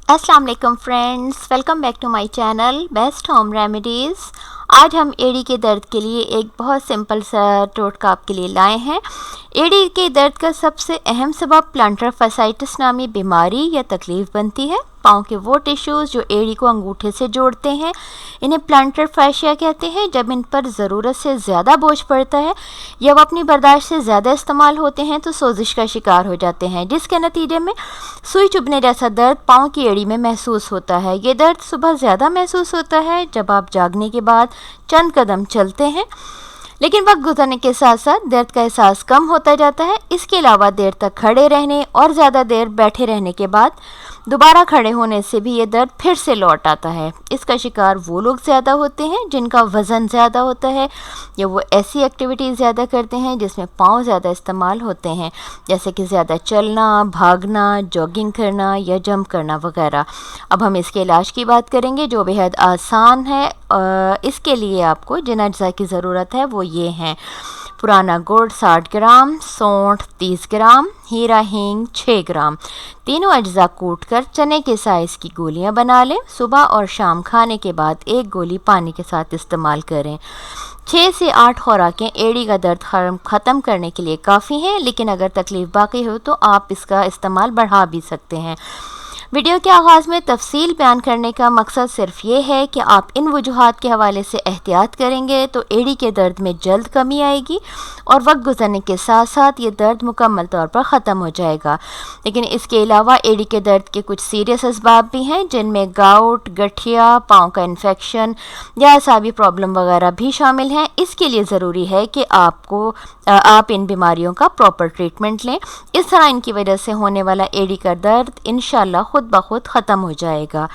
अस्सलाम वालेकुम friends, welcome back to my channel best home remedies. आज हम एड़ी के दर्द के लिए एक बहुत सिंपल सा टोटका आपके लिए लाए हैं। एड़ी के दर्द का सबसे अहम सबब प्लांटर फसाइटिस नामी बीमारी या तकलीफ़ बनती है। पाँव के वो टिश्यूज़ जो एड़ी को अंगूठे से जोड़ते हैं, इन्हें प्लांटर फैशिया कहते हैं। जब इन पर ज़रूरत से ज़्यादा बोझ पड़ता है या वो अपनी बर्दाश्त से ज़्यादा इस्तेमाल होते हैं तो सोजिश का शिकार हो जाते हैं, जिसके नतीजे में सुई चुभने जैसा दर्द पाँव की एड़ी में महसूस होता है। ये दर्द सुबह ज़्यादा महसूस होता है जब आप जागने के बाद चंद कदम चलते हैं, लेकिन वक्त गुजरने के साथ साथ दर्द का एहसास कम होता जाता है। इसके अलावा देर तक खड़े रहने और ज़्यादा देर बैठे रहने के बाद दोबारा खड़े होने से भी ये दर्द फिर से लौट आता है। इसका शिकार वो लोग ज़्यादा होते हैं जिनका वज़न ज़्यादा होता है या वो ऐसी एक्टिविटीज़ ज़्यादा करते हैं जिसमें पाँव ज़्यादा इस्तेमाल होते हैं, जैसे कि ज़्यादा चलना, भागना, जॉगिंग करना या जंप करना वगैरह। अब हम इसके इलाज की बात करेंगे जो बेहद आसान है। इसके लिए आपको जिन अज्जा की ज़रूरत है वो ये हैं: पुराना गुड़ 60 ग्राम, सौंठ 30 ग्राम, हीरा हींग 6 ग्राम। तीनों अज्जा कूट कर चने के साइज़ की गोलियां बना लें। सुबह और शाम खाने के बाद एक गोली पानी के साथ इस्तेमाल करें। 6 से 8 खुराकें एड़ी का दर्द ख़त्म करने के लिए काफ़ी हैं, लेकिन अगर तकलीफ़ बाकी हो तो आप इसका इस्तेमाल बढ़ा भी सकते हैं। वीडियो के आगाज़ में तफसील बयान करने का मकसद सिर्फ ये है कि आप इन वजूहात के हवाले से एहतियात करेंगे तो एड़ी के दर्द में जल्द कमी आएगी और वक्त गुजरने के साथ साथ ये दर्द मुकम्मल तौर पर ख़त्म हो जाएगा। लेकिन इसके अलावा एड़ी के दर्द के कुछ सीरियस असबाब भी हैं, जिनमें गाउट, गठिया, पाँव का इन्फेक्शन या असाबी प्रॉब्लम वगैरह भी शामिल हैं। इसके लिए ज़रूरी है कि आप इन बीमारियों का प्रॉपर ट्रीटमेंट लें। इस तरह इनकी वजह से होने वाला एड़ी का दर्द इंशाल्लाह खुद ब खुद ख़त्म हो जाएगा।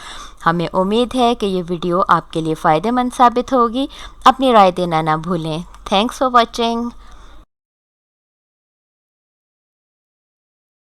हमें उम्मीद है कि ये वीडियो आपके लिए फ़ायदेमंद साबित होगी। अपनी राय देना ना भूलें। Thanks for watching.